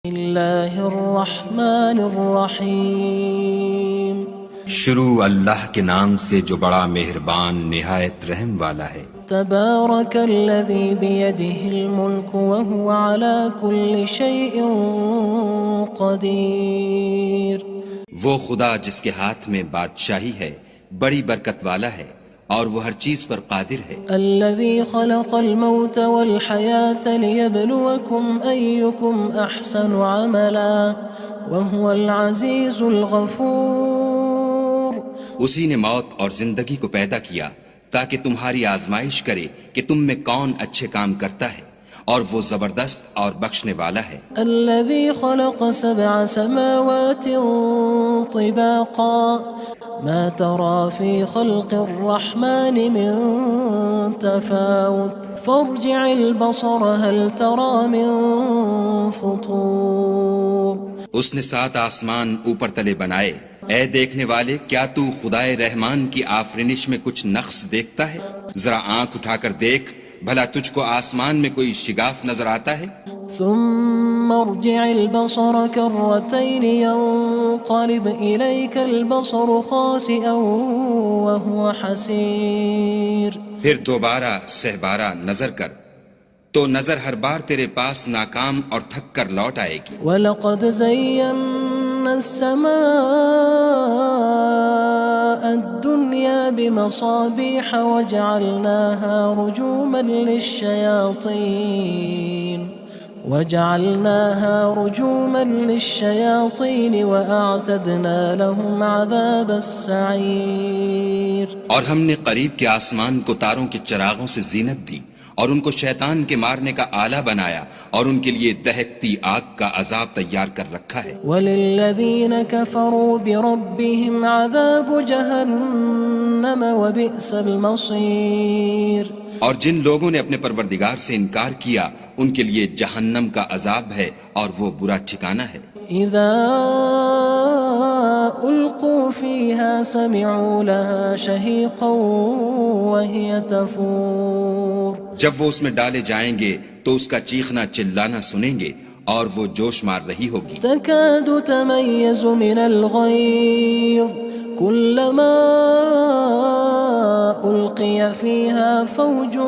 اللہ الرحمن الرحیم شروع اللہ کے نام سے جو بڑا مہربان نہایت رحم والا ہے۔ تبارک الذی بیدہ الملک وہو علی کل شیء قدیر۔ وہ خدا جس کے ہاتھ میں بادشاہی ہے بڑی برکت والا ہے اور وہ ہر چیز پر قادر ہے۔ الذی خلق الموت والحیاة لیبلوکم ایکم احسن عملا وہو العزیز الغفور۔ اسی نے موت اور زندگی کو پیدا کیا تاکہ تمہاری آزمائش کرے کہ تم میں کون اچھے کام کرتا ہے، اور وہ زبردست اور بخشنے والا ہے۔ الذي خلق 7 سماوات طباقا ما ترى في خلق الرحمن من تفاوت فارجع البصر هل ترى من فطور۔ اس نے 7 آسمان اوپر تلے بنائے، اے دیکھنے والے کیا تو خدائے رحمان کی آفرینش میں کچھ نقص دیکھتا ہے؟ ذرا آنکھ اٹھا کر دیکھ، بھلا تجھ کو آسمان میں کوئی شگاف نظر آتا ہے؟ ثم ارجع البصر كرتين ينقلب إليك البصر خاسئا وهو حسير۔ پھر دوبارہ سہبارہ نظر کر تو نظر ہر بار تیرے پاس ناکام اور تھک کر لوٹ آئے گی۔ وَلَقَدْ زَيَّنَّا السَّمَاءَ الدُّنْيَا بِمَصَابِيحَ وَجَعَلْنَاهَا رُجُومًا لِلشَّيَاطِينِ وَأَعْتَدْنَا لَهُمْ عَذَابَ السَّعِيرِ۔ اور ہم نے قریب کے آسمان کو تاروں کے چراغوں سے زینت دی اور ان کو شیطان کے مارنے کا آلہ بنایا، اور ان کے لیے دہکتی آگ کا عذاب تیار کر رکھا ہے۔ وَلِلَّذِينَ كَفَرُوا بِرَبِّهِمْ عَذَابُ جَهَنَّمَ وَبِئْسَ الْمَصِيرُ۔ اور جن لوگوں نے اپنے پروردگار سے انکار کیا ان کے لیے جہنم کا عذاب ہے اور وہ برا ٹھکانہ ہے۔ اذا القوا فيها سمعوا لها شهيقا وهي تفور۔ جب وہ اس میں ڈالے جائیں گے تو اس کا چیخنا چلانا سنیں گے اور وہ جوش مار رہی ہوگی۔ تكاد تميز من الغيظ كلما ألقي فيها فوج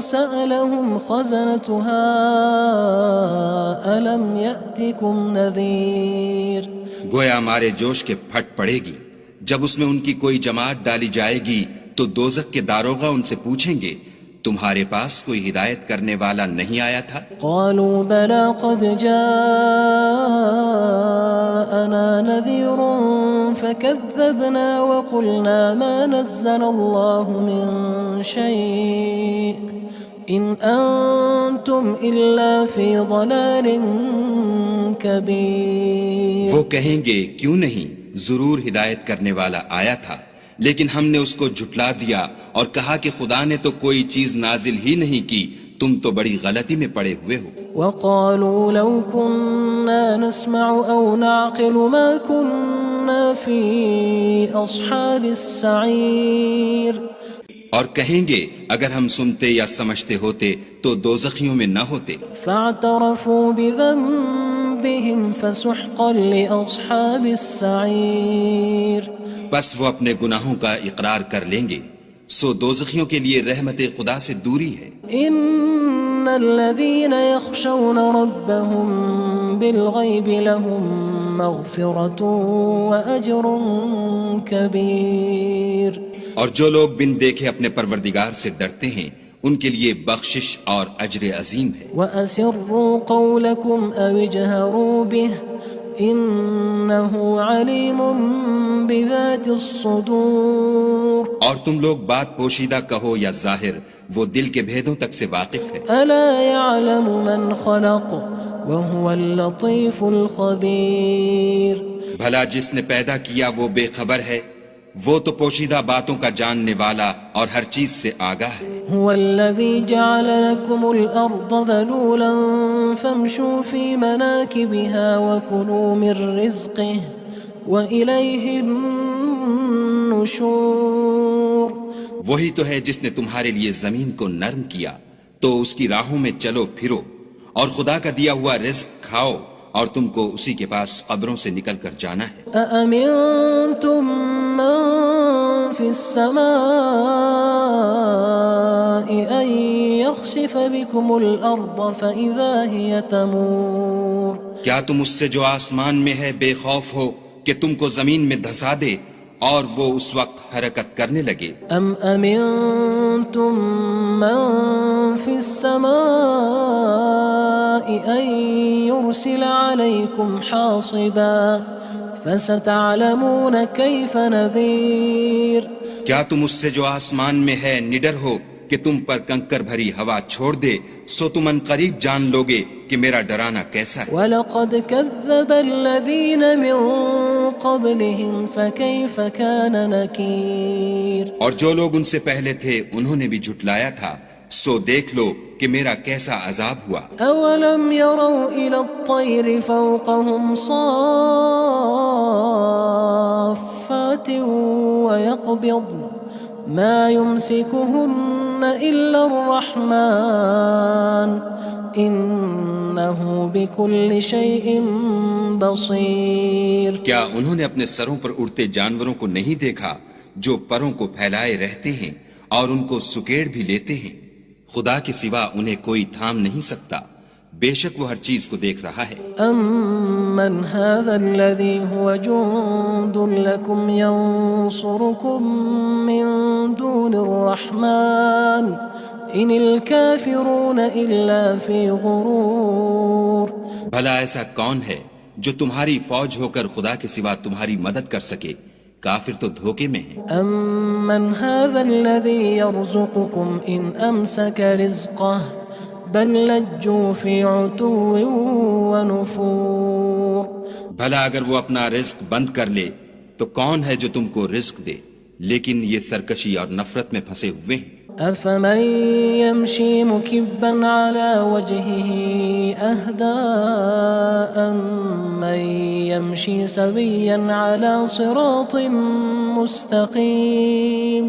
سألهم خزنتها ألم يأتكم نذير۔ گویا مارے جوش کے پھٹ پڑے گی، جب اس میں ان کی کوئی جماعت ڈالی جائے گی تو دوزخ کے داروغہ ان سے پوچھیں گے تمہارے پاس کوئی ہدایت کرنے والا نہیں آیا تھا؟ قالوا بلى قد جاءنا نذير فكذبنا وقلنا ما نزل الله من شيء إن أنتم إلا في ضلال كبير۔ وہ کہیں گے کیوں نہیں، ضرور ہدایت کرنے والا آیا تھا، لیکن ہم نے اس کو جھٹلا دیا اور کہا کہ خدا نے تو کوئی چیز نازل ہی نہیں کی، تم تو بڑی غلطی میں پڑے ہوئے ہو۔ وقالوا لو كنا نسمع أو نعقل ما كنا في أصحاب السعير۔ اور کہیں گے اگر ہم سنتے یا سمجھتے ہوتے تو دوزخیوں میں نہ ہوتے۔ فاعترفوا بذنبهم فسحقا لأصحاب السعير۔ بس وہ اپنے گناہوں کا اقرار کر لیں گے، سو دوزخیوں کے لیے رحمت خدا سے دوری ہے۔ ان الذين يخشون ربهم بالغيب لهم مغفرة وأجر كبير۔ اور جو لوگ بن دیکھے اپنے پروردگار سے ڈرتے ہیں ان کے لیے بخشش اور اجر عظیم ہے۔ وَأَسِرُّوا قَوْلَكُمْ أَوِ اجْهَرُوا بِهِ إِنَّهُ عَلِيمٌ بِذَاتِ الصُّدُورِ۔ اور تم لوگ بات پوشیدہ کہو یا ظاہر، وہ دل کے بھیدوں تک سے واقف ہے۔ أَلَا يَعْلَمُ مَنْ خَلَقَ وَهُوَ اللَّطِيفُ الْخَبِيرُ۔ بھلا جس نے پیدا کیا وہ بے خبر ہے، وہ تو پوشیدہ باتوں کا جاننے والا اور ہر چیز سے آگاہ ہے۔ هو الذي جعل لكم الأرض ذلولا فامشوا في مناكبها وكلوا من رزقه وإليه النشور۔ وہی تو ہے جس نے تمہارے لیے زمین کو نرم کیا تو اس کی راہوں میں چلو پھرو اور خدا کا دیا ہوا رزق کھاؤ اور تم کو اسی کے پاس قبروں سے نکل کر جانا ہے۔ أأمنتم من في السماء أن يخسف بكم الأرض فإذا هي تمور کیا تم اس سے جو آسمان میں ہے بے خوف ہو کہ تم کو زمین میں دھسا دے اور وہ اس وقت حرکت کرنے لگے؟ أم أمنتم من في السماء أن يرسل عليكم حاصبا فستعلمون كيف نذير کیا تم اس سے جو آسمان میں ہے نڈر ہو کہ تم پر کنکر بھری ہوا چھوڑ دے، سو تم ان قریب جان لوگے کہ میرا ڈرانا کیسا ہے۔ وَلَقَدْ كَذَّبَ الَّذِينَ مِن قَبْلِهِمْ فَكَيْفَ كَانَ نَكِيرٌ اور جو لوگ ان سے پہلے تھے انہوں نے بھی جھٹلایا تھا، سو دیکھ لو کہ میرا کیسا عذاب ہوا۔ أَوَلَمْ يَرَوْا إِلَى الطَّيْرِ فَوْقَهُمْ صَافَّاتٍ وَيَقْبِضْنَ مَا يُمْسِكُهُنَّ إِلَّا الرَّحْمَنُ إِنَّهُ بِكُلِّ شَيْءٍ بَصِيرٌ کیا انہوں نے اپنے سروں پر اڑتے جانوروں کو نہیں دیکھا جو پروں کو پھیلائے رہتے ہیں اور ان کو سکیڑ بھی لیتے ہیں؟ خدا کے سوا انہیں کوئی تھام نہیں سکتا، بے شک وہ ہر چیز کو دیکھ رہا ہے۔ أَمَّنْ هَذَا الَّذِي هُوَ جُندٌ لَكُمْ يَنصُرُكُم مِّن دُونِ الرَّحْمَنِ إِنِ الْكَافِرُونَ إِلَّا فِي غُرُورٍ بھلا ایسا کون ہے جو تمہاری فوج ہو کر خدا کے سوا تمہاری مدد کر سکے؟ کافر تو دھوکے میں ہیں۔ أَمَّنْ هَذَا الَّذِي يَرْزُقُكُمْ إِنْ أَمْسَكَ رِزْقَهُ بَلْ لَجُّوا فِي عُتُوٍّ وَنُفُورٍ بھلا اگر وہ اپنا رزق بند کر لے تو کون ہے جو تم کو رزق دے؟ لیکن یہ سرکشی اور نفرت میں پھنسے ہوئے ہیں۔ أَفَمَن يَمْشِي مُكِبًّا عَلَى وَجْهِهِ أَهْدَىٰ أَمَّن يَمْشِي سَوِيًّا عَلَى صِرَاطٍ مُّسْتَقِيمٍ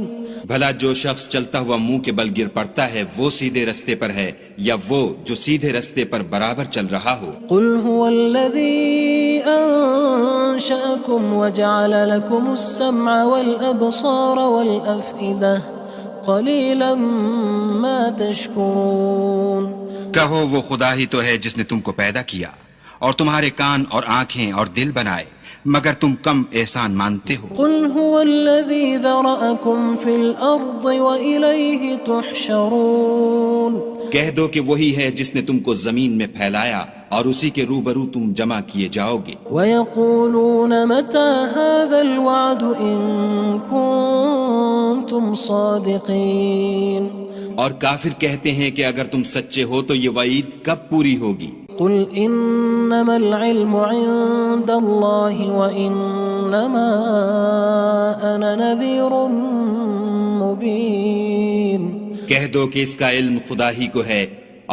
بھلا جو شخص چلتا ہوا منہ کے بل گر پڑتا ہے وہ سیدھے رستے پر ہے یا وہ جو سیدھے رستے پر برابر چل رہا ہو؟ قُلْ هُوَ الَّذِي أَنشَأَكُمْ وَجَعَلَ لَكُمُ السَّمْعَ وَالْأَبْصَارَ وَالْأَفْئِدَةَ قَلِيلًا مَا تَشْكُرُونَ کہو وہ خدا ہی تو ہے جس نے تم کو پیدا کیا اور تمہارے کان اور آنکھیں اور دل بنائے، مگر تم کم احسان مانتے ہو۔ قُلْ هُوَ الَّذِي ذَرَأَكُمْ فِي الْأَرْضِ وَإِلَيْهِ تُحْشَرُونَ کہہ دو کہ وہی ہے جس نے تم کو زمین میں پھیلایا اور اسی کے روبرو تم جمع کیے جاؤ گے۔ وَيَقُولُونَ مَتَى هَذَا الْوَعْدُ إِن كُنتُمْ صَادِقِينَ اور کافر کہتے ہیں کہ اگر تم سچے ہو تو یہ وعید کب پوری ہوگی؟ قُلْ إِنَّمَا الْعِلْمُ عِندَ اللَّهِ وَإِنَّمَا أَنَا نَذِيرٌ مُّبِينٌ کہہ دو کہ اس کا علم خدا ہی کو ہے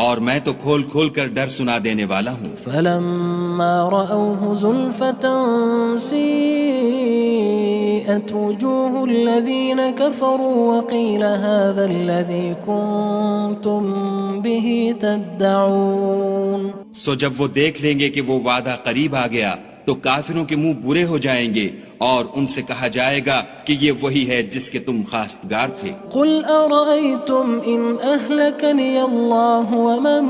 اور میں تو کھول کھول کر ڈر سنا دینے والا ہوں۔ فَلَمَّا رَأَوْهُ زُلْفَةً سِيئَتْ وُجُوهُ الَّذِينَ كَفَرُوا وَقِيلَ هَذَا الَّذِي كُنتُم بِهِ تَدَّعُونَ سو جب وہ دیکھ لیں گے کہ وہ وعدہ قریب آ گیا تو کافروں کے منہ برے ہو جائیں گے اور ان سے کہا جائے گا کہ یہ وہی ہے جس کے تم خواستگار تھے۔ قُلْ أَرَأَيْتُمْ إِنْ أَهْلَكَنِيَ اللَّهُ وَمَن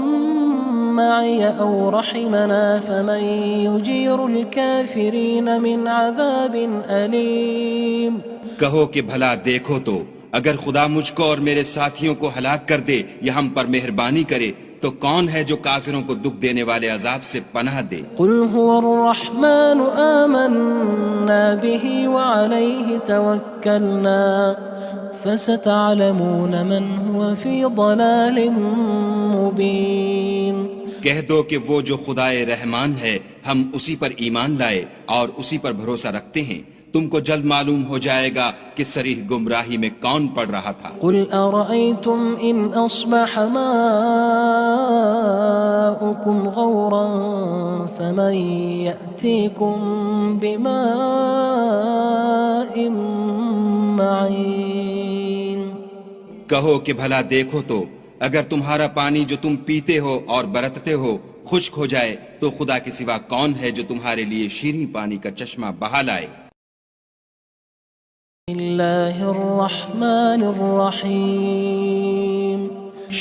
مَّعِيَ أَوْ رَحِمَنَا فَمَن يُجِيرُ الْكَافِرِينَ مِنْ عَذَابٍ أَلِيمٍ کہو کہ بھلا دیکھو تو اگر خدا مجھ کو اور میرے ساتھیوں کو ہلاک کر دے یا ہم پر مہربانی کرے تو کون ہے جو کافروں کو دکھ دینے والے عذاب سے پناہ دے؟ قُلْ هُوَ الرَّحْمَنُ آمَنَّا بِهِ وَعَلَيْهِ تَوَكَّلْنَا فَسَتَعْلَمُونَ مَنْ هُوَ فِي ضَلَالٍ مُّبِينٍ کہہ دو کہ وہ جو خدائے رحمان ہے ہم اسی پر ایمان لائے اور اسی پر بھروسہ رکھتے ہیں، تم کو جلد معلوم ہو جائے گا کہ صریح گمراہی میں کون پڑ رہا تھا۔ قُلْ أَرَأَيْتُمْ إِنْ أَصْبَحَ مَاؤُكُمْ غَوْرًا فَمَن يَأْتِيكُم بِمَاءٍ مَّعِينٍ کہو کہ بھلا دیکھو تو اگر تمہارا پانی جو تم پیتے ہو اور برتتے ہو خشک ہو جائے تو خدا کے سوا کون ہے جو تمہارے لیے شیریں پانی کا چشمہ بہا لائے؟ اللہ الرحمن الرحیم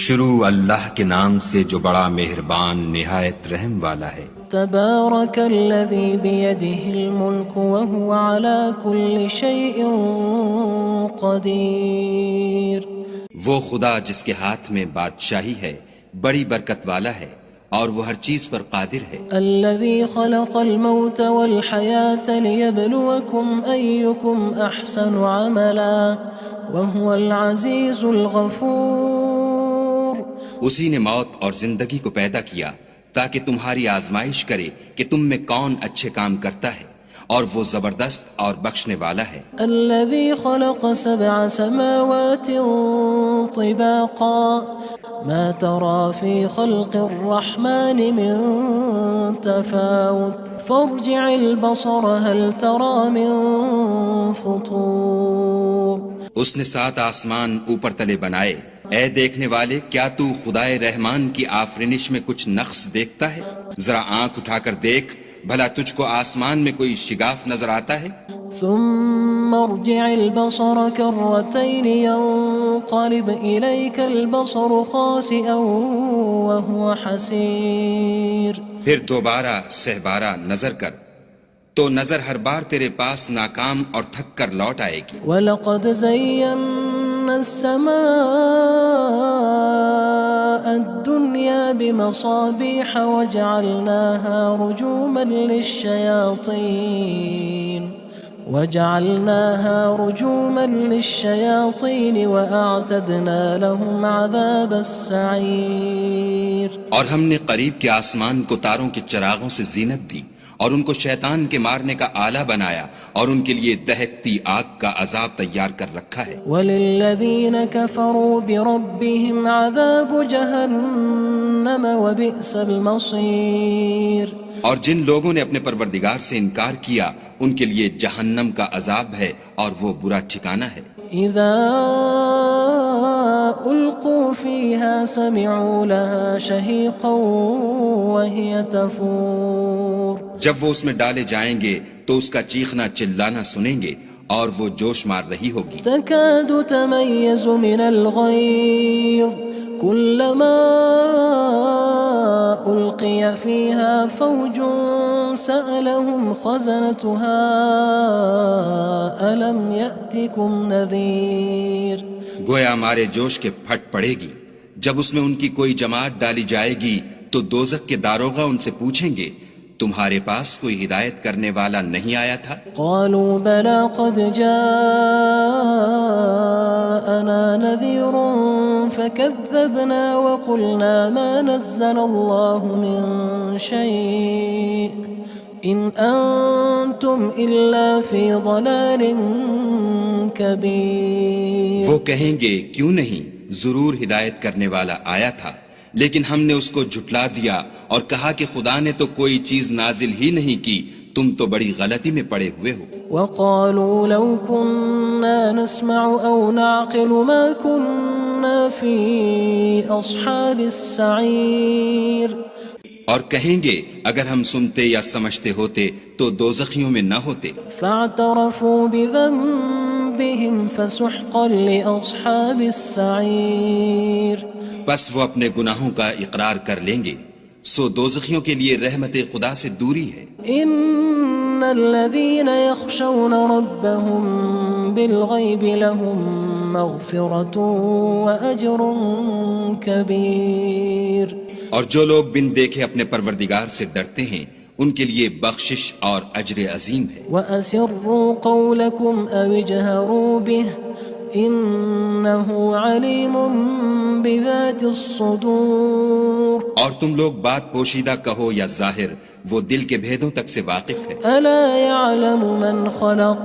شروع اللہ کے نام سے جو بڑا مہربان نہایت رحم والا ہے۔ تبارک الذی بیدہ الملک وہو علی کل شیء قدیر، وہ خدا جس کے ہاتھ میں بادشاہی ہے بڑی برکت والا ہے اور وہ ہر چیز پر قادر ہے۔ الذي خلق الموت والحياة ليبلوكم أيكم أحسن عملا وهو العزيز الغفور، اسی نے موت اور زندگی کو پیدا کیا تاکہ تمہاری آزمائش کرے کہ تم میں کون اچھے کام کرتا ہے، اور وہ زبردست اور بخشنے والا ہے۔ الذي خلق 7 سماوات طباقا ما ترى في خلق الرحمن من تفاوت فارجع البصر هل ترى من فطور۔ اس نے 7 آسمان اوپر تلے بنائے، اے دیکھنے والے کیا تو خدائے رحمان کی آفرینش میں کچھ نقص دیکھتا ہے؟ ذرا آنکھ اٹھا کر دیکھ، بھلا تجھ کو آسمان میں کوئی شگاف نظر آتا ہے؟ ثم ارجع البصر كرتين ينقلب إليك البصر خاسئا وهو حسير، پھر دوبارہ سہبارہ نظر کر تو نظر ہر بار تیرے پاس ناکام اور تھک کر لوٹ آئے گی۔ وَلَقَدْ زَيَّنَّا السَّمَاءَ الدُّنْيَا بِمَصَابِيحَ وَجَعَلْنَاهَا رُجُومًا لِلشَّيَاطِينِ وَأَعْتَدْنَا لَهُمْ عَذَابَ السَّعِيرِ، اور ہم نے قریب کے آسمان کو تاروں کے چراغوں سے زینت دی اور ان کو شیطان کے مارنے کا آلہ بنایا اور ان کے لیے دہکتی آگ کا عذاب تیار کر رکھا ہے۔ وَلِلَّذِينَ كَفَرُوا بِرَبِّهِمْ عَذَابُ جَهَنَّمَ وَبِئْسَ الْمَصِيرُ، اور جن لوگوں نے اپنے پروردگار سے انکار کیا ان کے لیے جہنم کا عذاب ہے اور وہ برا ٹھکانہ ہے۔ اذا القوا فيها سمعوا لها شهيقا وهي تفور، جب وہ اس میں ڈالے جائیں گے تو اس کا چیخنا چلانا سنیں گے اور وہ جوش مار رہی ہوگی۔ تكاد تميز من الغيظ كلما ألقي فيها فوج سألهم خزنتها ألم يأتكم نذير، گویا ہمارے جوش کے پھٹ پڑے گی جب اس میں ان کی کوئی جماعت ڈالی جائے گی تو دوزخ کے داروغہ ان سے پوچھیں گے تمہارے پاس کوئی ہدایت کرنے والا نہیں آیا تھا؟ قالوا بلى قد جاءنا نذير فكذبنا وقلنا ما نزل الله من شيء إن أنتم إلا في ضلال كبير۔ وہ کہیں گے کیوں نہیں، ضرور ہدایت کرنے والا آیا تھا، لیکن ہم نے اس کو جھٹلا دیا اور کہا کہ خدا نے تو کوئی چیز نازل ہی نہیں کی، تم تو بڑی غلطی میں پڑے ہوئے ہو۔ وقالوا لو كنا نسمع أو نعقل ما كنا في أصحاب السعير، اور کہیں گے اگر ہم سنتے یا سمجھتے ہوتے تو دوزخیوں میں نہ ہوتے۔ فاعترفوا بذنبهم فسحقا لأصحاب السعير، بس وہ اپنے گناہوں کا اقرار کر لیں گے، سو دوزخیوں کے لیے رحمت خدا سے دوری ہے۔ ان الذين يخشون ربهم بالغيب لهم مغفرة وأجر كبير، اور جو لوگ بن دیکھے اپنے پروردگار سے ڈرتے ہیں ان کے لیے بخشش اور اجر عظیم ہے۔ وأسروا قولكم أو اجهروا به إنه عليم بذات الصدور، اور تم لوگ بات پوشیدہ کہو یا ظاہر، وہ دل کے بھیدوں تک سے واقف ہے۔ ألا يعلم من خلق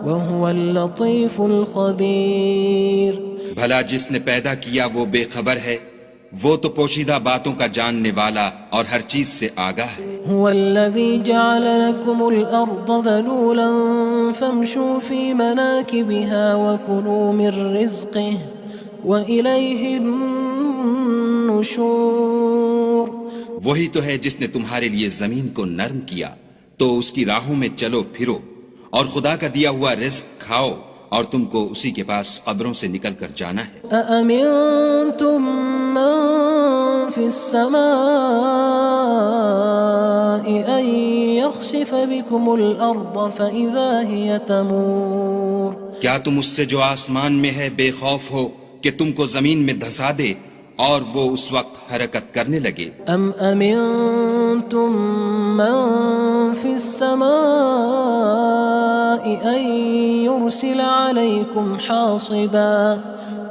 وهو اللطيف الخبير، بھلا جس نے پیدا کیا وہ بے خبر ہے، وہ تو پوشیدہ باتوں کا جاننے والا اور ہر چیز سے آگاہ ہے۔ هو الذي جعل لكم الأرض ذلولا فامشوا في مناكبها وكلوا من رزقه وإليه النشور، وہی تو ہے جس نے تمہارے لیے زمین کو نرم کیا تو اس کی راہوں میں چلو پھرو، اور خدا کا دیا ہوا رزق کھاؤ، اور تم کو اسی کے پاس قبروں سے نکل کر جانا ہے۔ أأمنتم من في السماء أن يخسف بكم الأرض فإذا هي تمور کیا تم اس سے جو آسمان میں ہے بے خوف ہو کہ تم کو زمین میں دھسا دے اور وہ اس وقت حرکت کرنے لگے؟ أم أمنتم من في السماء أن يرسل عليكم حاصبا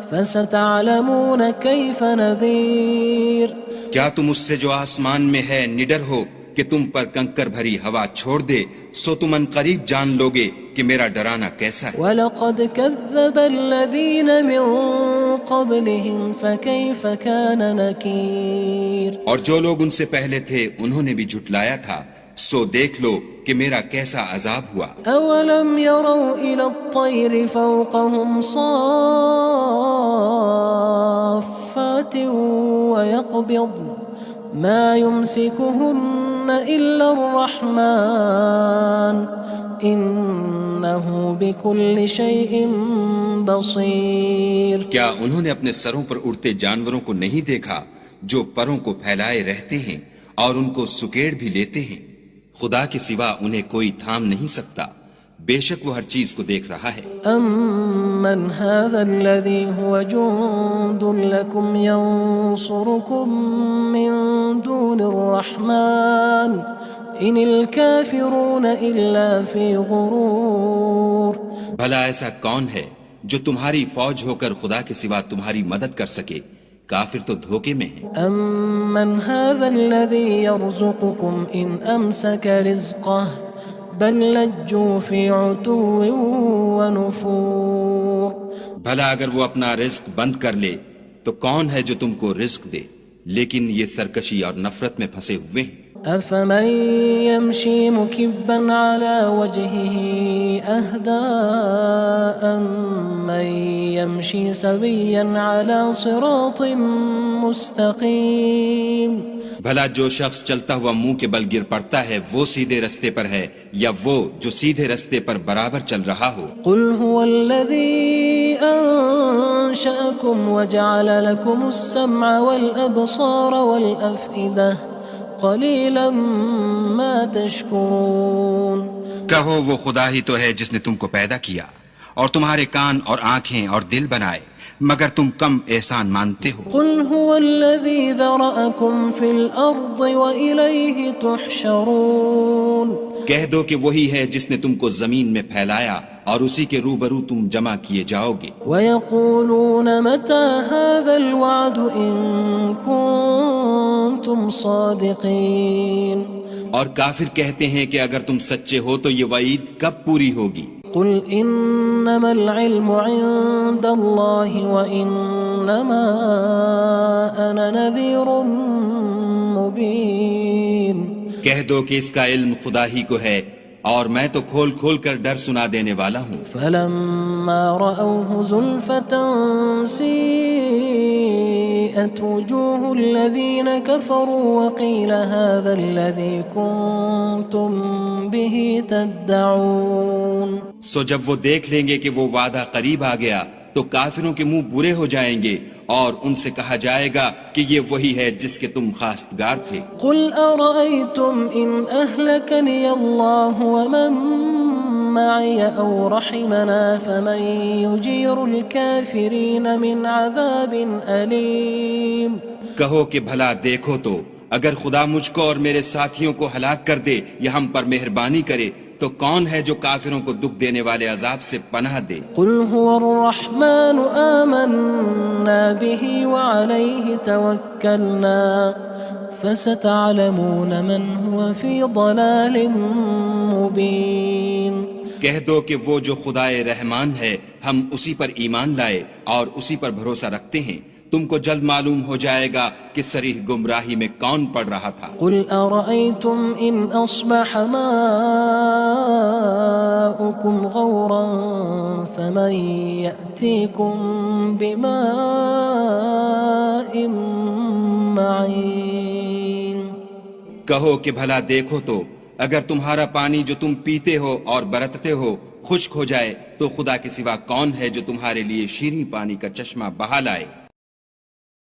فستعلمون كيف نذير کیا تم اس سے جو آسمان میں ہے نڈر ہو کہ تم پر کنکر بھری ہوا چھوڑ دے، سو تم ان قریب جان لوگے کہ میرا ڈرانا کیسا ہے۔ وَلَقَدْ كَذَّبَ الَّذِينَ مِن قَبْلِهِمْ فَكَيْفَ كَانَ نَكِيرٌ اور جو لوگ ان سے پہلے تھے انہوں نے بھی جھٹلایا تھا، سو دیکھ لو کہ میرا کیسا عذاب ہوا۔ أَوَلَمْ يَرَوْا إِلَى الطَّيْرِ فَوْقَهُمْ صَافَّاتٍ وَيَقْبِضْنَ مَا يُمْسِكُهُنَّ إِلَّا الرَّحْمَنُ إِنَّهُ بِكُلِّ شَيْءٍ بَصِيرٌ کیا انہوں نے اپنے سروں پر اڑتے جانوروں کو نہیں دیکھا جو پروں کو پھیلائے رہتے ہیں اور ان کو سکیڑ بھی لیتے ہیں؟ خدا کے سوا انہیں کوئی تھام نہیں سکتا، بے شک وہ ہر چیز کو دیکھ رہا ہے۔ أَمَّنْ هَذَا الَّذِي هُوَ جُندٌ لَكُمْ يَنصُرُكُم مِّن دُونِ الرَّحْمَنِ إِنِ الْكَافِرُونَ إِلَّا فِي غُرُورٍ بھلا ایسا کون ہے جو تمہاری فوج ہو کر خدا کے سوا تمہاری مدد کر سکے؟ کافر تو دھوکے میں ہیں۔ أَمَّنْ هَذَا الَّذِي يَرْزُقُكُمْ إِنْ أَمْسَكَ رِزْقَهُ بَلْ لَجُّوا فِي عُتُوٍّ وَنُفُورٍ بھلا اگر وہ اپنا رزق بند کر لے تو کون ہے جو تم کو رزق دے، لیکن یہ سرکشی اور نفرت میں پھنسے ہوئے ہیں۔ أَفَمَن يَمْشِي مُكِبًّا عَلَى وَجْهِهِ أَهْدَىٰ أَمَّن يَمْشِي سَوِيًّا عَلَى صِرَاطٍ مُّسْتَقِيمٍ بھلا جو شخص چلتا ہوا منہ کے بل گر پڑتا ہے وہ سیدھے رستے پر ہے یا وہ جو سیدھے رستے پر برابر چل رہا ہو؟ قُلْ هُوَ الَّذِي أَنشَأَكُمْ وَجَعَلَ لَكُمُ السَّمْعَ وَالْأَبْصَارَ وَالْأَفْئِدَةَ قَلِيلًا مَا تَشْكُرُونَ کہو وہ خدا ہی تو ہے جس نے تم کو پیدا کیا اور تمہارے کان اور آنکھیں اور دل بنائے، مگر تم کم احسان مانتے ہو۔ قُلْ هُوَ الَّذِي ذَرَأَكُمْ فِي الْأَرْضِ وَإِلَيْهِ تُحْشَرُونَ کہہ دو کہ وہی ہے جس نے تم کو زمین میں پھیلایا اور اسی کے روبرو تم جمع کیے جاؤ گے۔ وَيَقُولُونَ مَتَى هَذَا الْوَعْدُ إِن كُنتُمْ صَادِقِينَ اور کافر کہتے ہیں کہ اگر تم سچے ہو تو یہ وعید کب پوری ہوگی؟ قُلْ إِنَّمَا الْعِلْمُ عِندَ اللَّهِ وَإِنَّمَا أَنَا نَذِيرٌ مُّبِينٌ کہہ دو کہ اس کا علم خدا ہی کو ہے اور میں تو کھول کھول کر ڈر سنا دینے والا ہوں۔ فَلَمَّا رَأَوْهُ زُلْفَةً سِيئَتْ وُجُوهُ الَّذِينَ كَفَرُوا وَقِيلَ هَذَا الَّذِي كُنتُم بِهِ تَدَّعُونَ سو جب وہ دیکھ لیں گے کہ وہ وعدہ قریب آ گیا تو کافروں کے منہ برے ہو جائیں گے اور ان سے کہا جائے گا کہ یہ وہی ہے جس کے تم خواستگار تھے۔ قُلْ أَرَأَيْتُمْ إِنْ أَهْلَكَنِيَ اللَّهُ وَمَن مَّعِيَ أَوْ رَحِمَنَا فَمَن يُجِيرُ الْكَافِرِينَ مِنْ عَذَابٍ أَلِيمٍ کہو کہ بھلا دیکھو تو اگر خدا مجھ کو اور میرے ساتھیوں کو ہلاک کر دے یا ہم پر مہربانی کرے تو کون ہے جو کافروں کو دکھ دینے والے عذاب سے پناہ دے؟ قُلْ هُوَ الرَّحْمَنُ آمَنَّا بِهِ وَعَلَيْهِ تَوَكَّلْنَا فَسَتَعْلَمُونَ مَنْ هُوَ فِي ضَلَالٍ مُّبِينٍ کہہ دو کہ وہ جو خدائے رحمان ہے ہم اسی پر ایمان لائے اور اسی پر بھروسہ رکھتے ہیں، تم کو جلد معلوم ہو جائے گا کہ صریح گمراہی میں کون پڑ رہا تھا۔ قُلْ أَرَأَيْتُمْ إِنْ أَصْبَحَ مَاؤُكُمْ غَوْرًا فَمَن يَأْتِيكُم بِمَاءٍ مَّعِينٍ کہو کہ بھلا دیکھو تو اگر تمہارا پانی جو تم پیتے ہو اور برتتے ہو خشک ہو جائے تو خدا کے سوا کون ہے جو تمہارے لیے شیریں پانی کا چشمہ بہا لائے؟